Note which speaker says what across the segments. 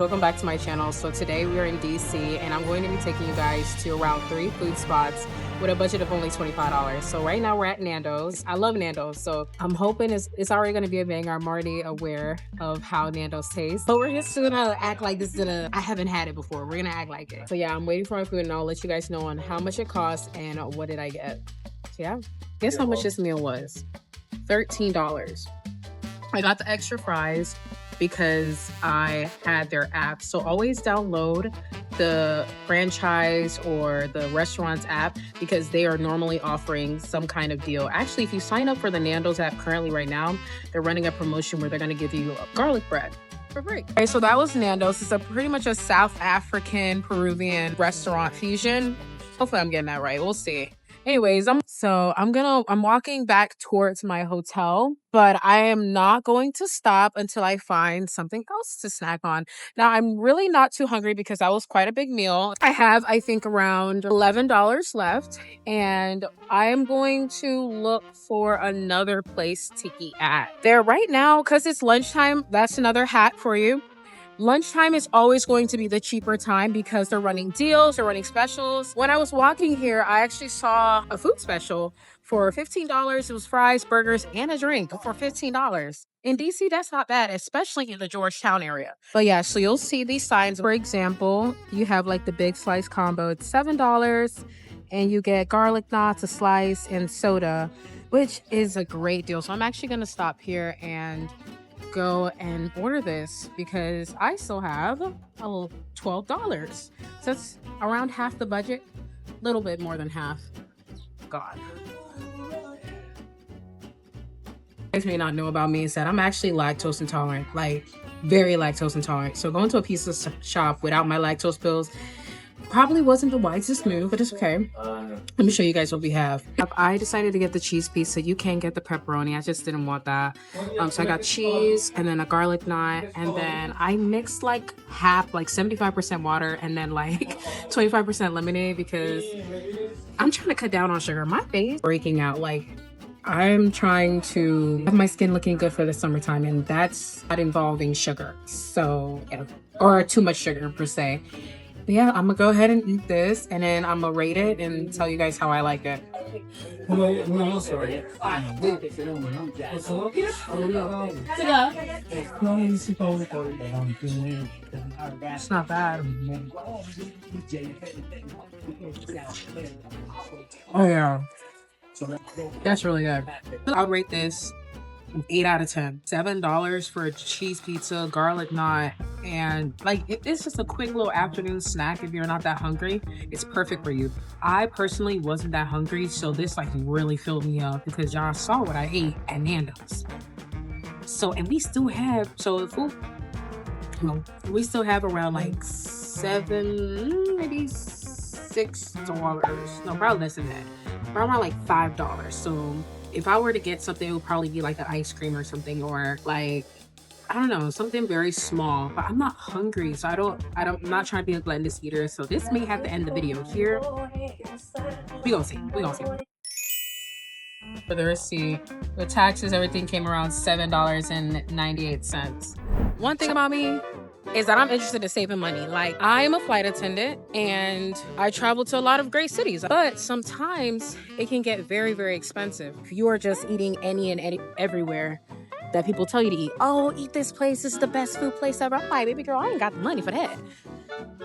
Speaker 1: Welcome back to my channel. So today we are in DC and I'm going to be taking you guys to around 3 food spots with a budget of only $25. So right now we're at Nando's. I love Nando's, so I'm hoping it's already going to be a banger. I'm already aware of how Nando's tastes, but we're just gonna act like this is I haven't had it before. We're gonna act like it. So yeah, I'm waiting for my food and I'll let you guys know on how much it costs and what did I get. So yeah, guess how much this meal was? $13. I got the extra fries because I had their app. So always download the franchise or the restaurant's app because they are normally offering some kind of deal. Actually, if you sign up for the Nando's app currently right now, they're running a promotion where they're gonna give you garlic bread for free. Okay, so that was Nando's. It's pretty much a South African Peruvian restaurant fusion. Hopefully I'm getting that right. We'll see. Anyways, I'm walking back towards my hotel, but I am not going to stop until I find something else to snack on. Now, I'm really not too hungry because that was quite a big meal. I have, I think, around $11 left, and I am going to look for another place to eat at. There right now, because it's lunchtime, that's another hack for you. Lunchtime is always going to be the cheaper time because they're running deals, they're running specials. When I was walking here, I actually saw a food special for $15. It was fries, burgers, and a drink for $15. In DC, that's not bad, especially in the Georgetown area. But yeah, so you'll see these signs. For example, you have like the big slice combo. It's $7 and you get garlic knots, a slice, and soda, which is a great deal. So I'm actually going to stop here and go and order this because I still have a little $12. So that's around half the budget, a little bit more than half. God. You guys may not know about me is that I'm actually lactose intolerant, like very lactose intolerant. So going to a pizza shop without my lactose pills probably wasn't the wisest move, but it's okay. Let me show you guys what we have. I decided to get the cheese pizza. You can get the pepperoni. I just didn't want that. So I got cheese and then a garlic knot. And then I mixed like half, like 75% water and then like 25% lemonade because I'm trying to cut down on sugar. My face is breaking out. Like I'm trying to have my skin looking good for the summertime, and that's not involving sugar. So, yeah, or too much sugar per se. Yeah, I'm gonna go ahead and eat this and then I'm gonna rate it and tell you guys how I like it. It's not bad. Oh yeah, that's really good. I'll rate this 8 out of 10. $7 for a cheese pizza, garlic knot, and like it's just a quick little afternoon snack if you're not that hungry. It's perfect for you. I personally wasn't that hungry, so this like really filled me up because y'all saw what I ate at Nando's. So, and we still have, we still have around like maybe $6. No, probably less than that. Around like $5. So if I were to get something, it would probably be like an ice cream or something, or like, I don't know, something very small. But I'm not hungry, so I'm not trying to be a gluttonous eater. So this may have to end the video here. We gonna see. For the receipt, with taxes, everything came around $7.98. One thing about me is that I'm interested in saving money. Like, I am a flight attendant and I travel to a lot of great cities, but sometimes it can get very, very expensive. If you are just eating any and everywhere that people tell you to eat, oh, eat this place, this is the best food place ever. I'm like, baby girl, I ain't got the money for that.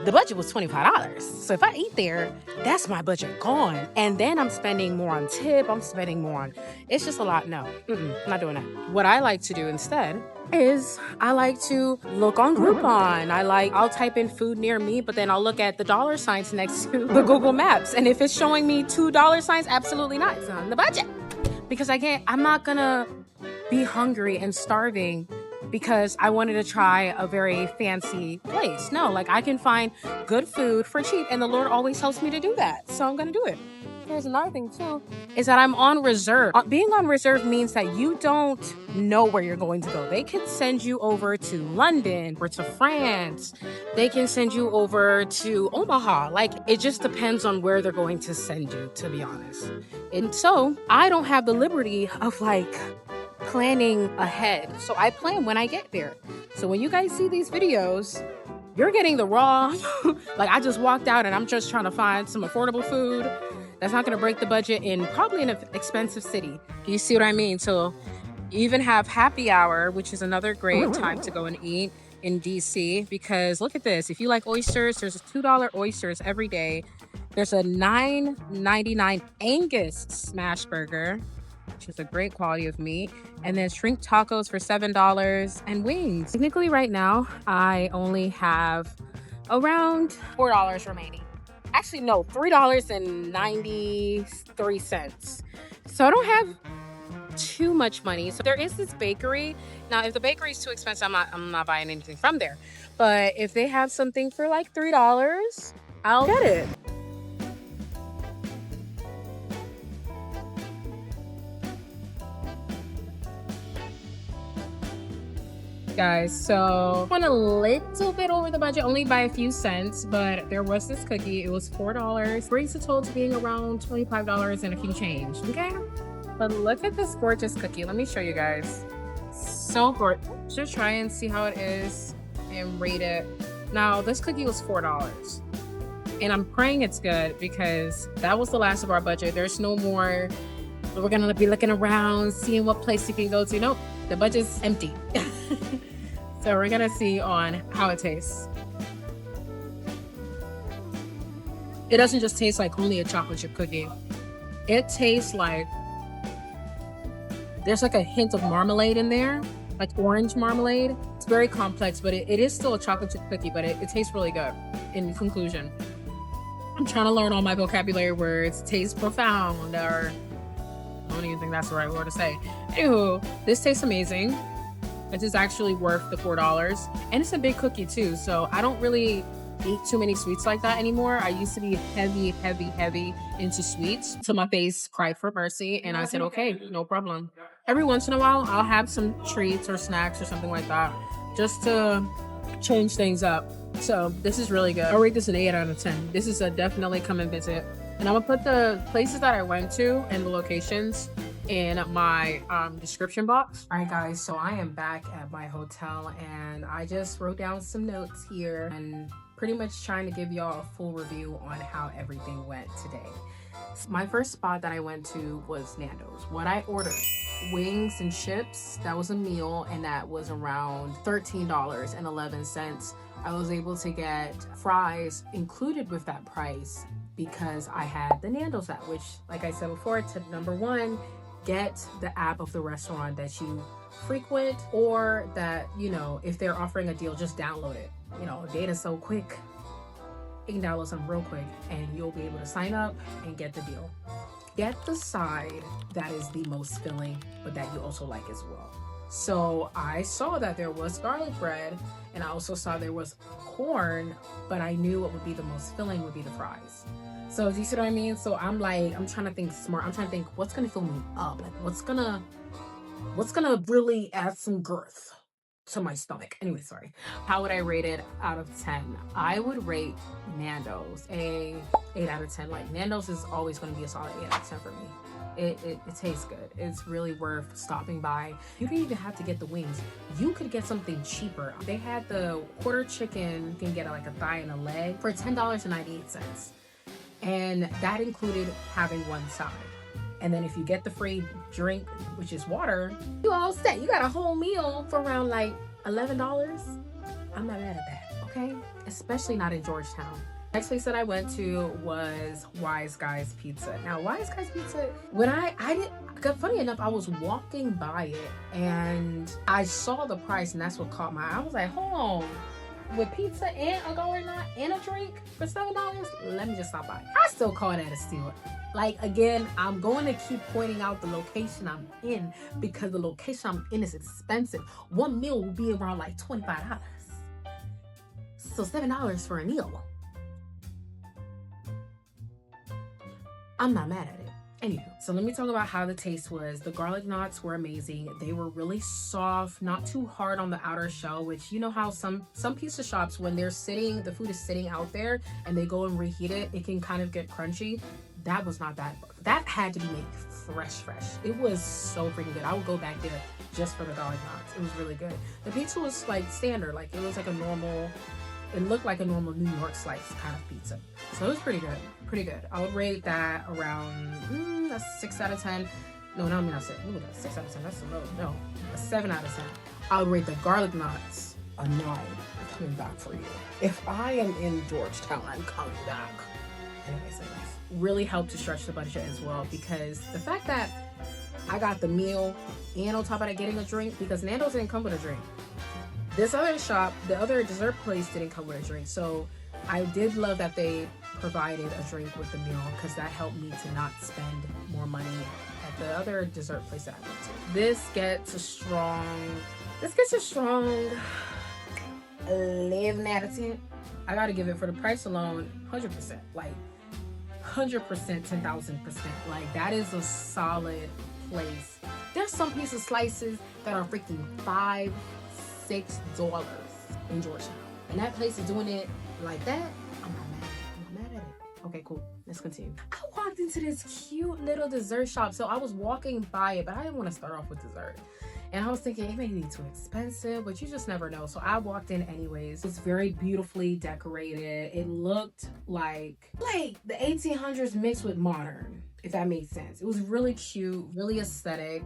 Speaker 1: The budget was $25. So if I eat there, that's my budget gone. And then I'm spending more on tip, I'm spending more on, it's just a lot. No, I'm not doing that. What I like to do instead is I like to look on Groupon. I'll type in food near me, but then I'll look at the dollar signs next to the Google Maps. And if it's showing me $2 signs, absolutely not. It's on the budget. Because I'm not gonna be hungry and starving because I wanted to try a very fancy place. No, like I can find good food for cheap and the Lord always helps me to do that. So I'm gonna do it. There's another thing too, is that I'm on reserve. Being on reserve means that you don't know where you're going to go. They can send you over to London or to France. They can send you over to Omaha. Like, it just depends on where they're going to send you, to be honest. And so I don't have the liberty of like planning ahead. So I plan when I get there. So when you guys see these videos, you're getting the raw. Like, I just walked out and I'm just trying to find some affordable food that's not going to break the budget in probably an expensive city. You see what I mean? So you even have happy hour, which is another great time to go and eat in DC, because look at this. If you like oysters, there's $2 oysters every day. There's a $9.99 Angus smash burger, which is a great quality of meat. And then shrimp tacos for $7 and wings. Technically right now, I only have around $4 remaining. Actually, no, $3.93. So I don't have too much money. So there is this bakery. Now, if the bakery is too expensive, I'm not buying anything from there. But if they have something for like $3, I'll get it. Guys, so went a little bit over the budget, only by a few cents, but there was this cookie. It was $4, brings the total to being around $25 and a few change. Okay, but look at this gorgeous cookie. Let me show you guys. So gorgeous. Just try and see how it is and rate it. Now, this cookie was $4, and I'm praying it's good, because that was the last of our budget. There's no more. We're gonna be looking around, seeing what place you can go to. Nope, the budget's empty. So we're gonna see on how it tastes. It doesn't just taste like only a chocolate chip cookie. It tastes like there's like a hint of marmalade in there, like orange marmalade. It's very complex, but it is still a chocolate chip cookie, but it tastes really good. In conclusion, I'm trying to learn all my vocabulary words. Taste profound, or I don't even think that's the right word to say. Anywho, this tastes amazing. It is actually worth the $4, and it's a big cookie too. So I don't really eat too many sweets like that anymore. I used to be heavy into sweets till my face cried for mercy, and I said, okay, no problem. Every once in a while, I'll have some treats or snacks or something like that, just to change things up. So this is really good. I'll rate this an 8 out of 10. This is a definitely come and visit. And I'm gonna put the places that I went to and the locations in my description box. All right, guys, so I am back at my hotel, and I just wrote down some notes here and pretty much trying to give y'all a full review on how everything went today. So my first spot that I went to was Nando's. What I ordered, wings and chips, that was a meal, and that was around $13.11. I was able to get fries included with that price because I had the Nando's app, which, like I said before, tip number 1, get the app of the restaurant that you frequent, or that, you know, if they're offering a deal, just download it. You know, data's so quick, you can download something real quick and you'll be able to sign up and get the deal. Get the side that is the most filling, but that you also like as well. So I saw that there was garlic bread, and I also saw there was corn, but I knew what would be the most filling would be the fries. So do you see what I mean? So I'm trying to think smart. I'm trying to think what's gonna fill me up. Like what's gonna really add some girth to my stomach. Anyway, sorry. How would I rate it out of 10? I would rate Nando's a 8 out of 10. Like Nando's is always gonna be a solid 8 out of 10 for me. It tastes good. It's really worth stopping by. You don't even have to get the wings. You could get something cheaper. They had the quarter chicken. You can get like a thigh and a leg for $10.98. And that included having one side. And then if you get the free drink, which is water, you all set. You got a whole meal for around like $11. I'm not mad at that, okay? Especially not in Georgetown. Next place that I went to was Wiseguy's Pizza. Now, Wiseguy's Pizza, when funny enough, I was walking by it and I saw the price, and that's what caught my eye. I was like, hold on. With pizza and a garlic knot and a drink for $7, let me just stop by. I still call that a steal. Like, again, I'm going to keep pointing out the location I'm in, because the location I'm in is expensive. One meal will be around like $25. So $7 for a meal. I'm not mad at it. Anywho, so let me talk about how the taste was. The garlic knots were amazing. They were really soft, not too hard on the outer shell, which, you know how some pizza shops, when the food is sitting out there and they go and reheat it, it can kind of get crunchy. That was not that. That had to be made fresh. It was so freaking good. I would go back there just for the garlic knots. It was really good. The pizza was like standard, like it was like a normal it looked like a normal New York slice kind of pizza. So it was pretty good, pretty good. I would rate that around a 6 out of 10. No, no, I mean I said, ooh, that's 6 out of 10. That's a low. No, a 7 out of 10. I would rate the garlic knots a 9. I'm coming back for you. If I am in Georgetown, I'm coming back. Anyways, really helped to stretch the budget as well, because the fact that I got the meal and on top of that getting a drink, because Nando's didn't come with a drink. This other shop, the other dessert place didn't come with a drink. So I did love that they provided a drink with the meal, because that helped me to not spend more money at the other dessert place that I went to. This gets a strong 11 out of 10. I gotta give it, for the price alone, 100%. Like 100%, 10,000%. Like that is a solid place. There's some pizza slices that are freaking $5, $6 in Georgetown, and that place is doing it like that. I'm not mad at it. Okay, cool. Let's continue. I walked into this cute little dessert shop. So I was walking by it, but I didn't want to start off with dessert. And I was thinking it may be too expensive, but you just never know. So I walked in anyways. It's very beautifully decorated. It looked like the 1800s mixed with modern, if that made sense. It was really cute, really aesthetic.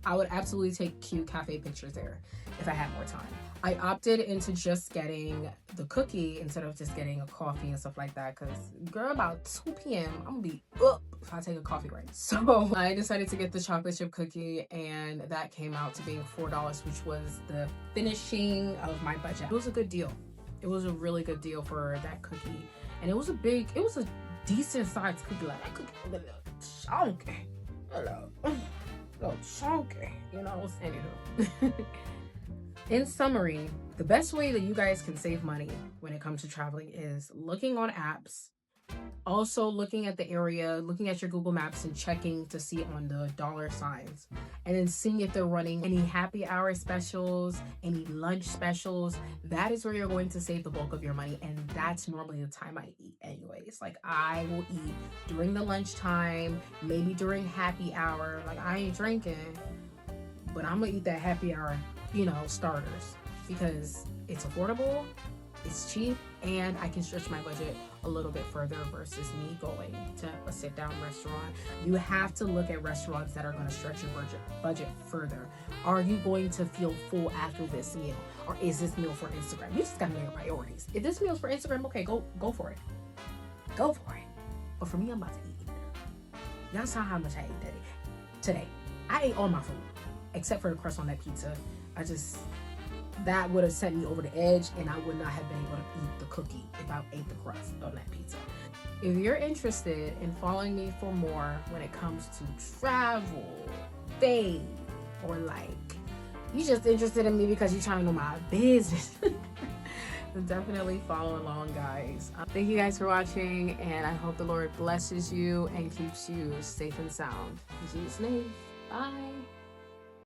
Speaker 1: I would absolutely take cute cafe pictures there if I had more time. I opted into just getting the cookie instead of just getting a coffee and stuff like that, because girl, about 2 p.m. I'm gonna be up if I take a coffee right. So I decided to get the chocolate chip cookie, and that came out to being $4, which was the finishing of my budget. It was a good deal. It was a really good deal for that cookie, and it was a decent sized cookie. Like that cookie was a little chunky, little chunky, you know. Anywho. In summary, the best way that you guys can save money when it comes to traveling is looking on apps, also looking at the area, looking at your Google Maps and checking to see on the dollar signs, and then seeing if they're running any happy hour specials, any lunch specials. That is where you're going to save the bulk of your money, and that's normally the time I eat anyways. Like I will eat during the lunchtime, maybe during happy hour. Like I ain't drinking, but I'm gonna eat that happy hour, you know, starters, because it's affordable, it's cheap, and I can stretch my budget a little bit further versus me going to a sit-down restaurant. You have to look at restaurants that are going to stretch your budget further. Are you going to feel full after this meal, or is this meal for Instagram? You just got to know your priorities. If this meal's for Instagram, okay, go for it. Go for it. But for me, I'm about to eat. Y'all saw how much I ate today. I ate all my food except for the crust on that pizza. That would have sent me over the edge, and I would not have been able to eat the cookie if I ate the crust on that pizza. If you're interested in following me for more when it comes to travel, faith, or like you just interested in me because you're trying to know my business, then definitely follow along, guys. Thank you guys for watching, and I hope the Lord blesses you and keeps you safe and sound. In Jesus' name, bye.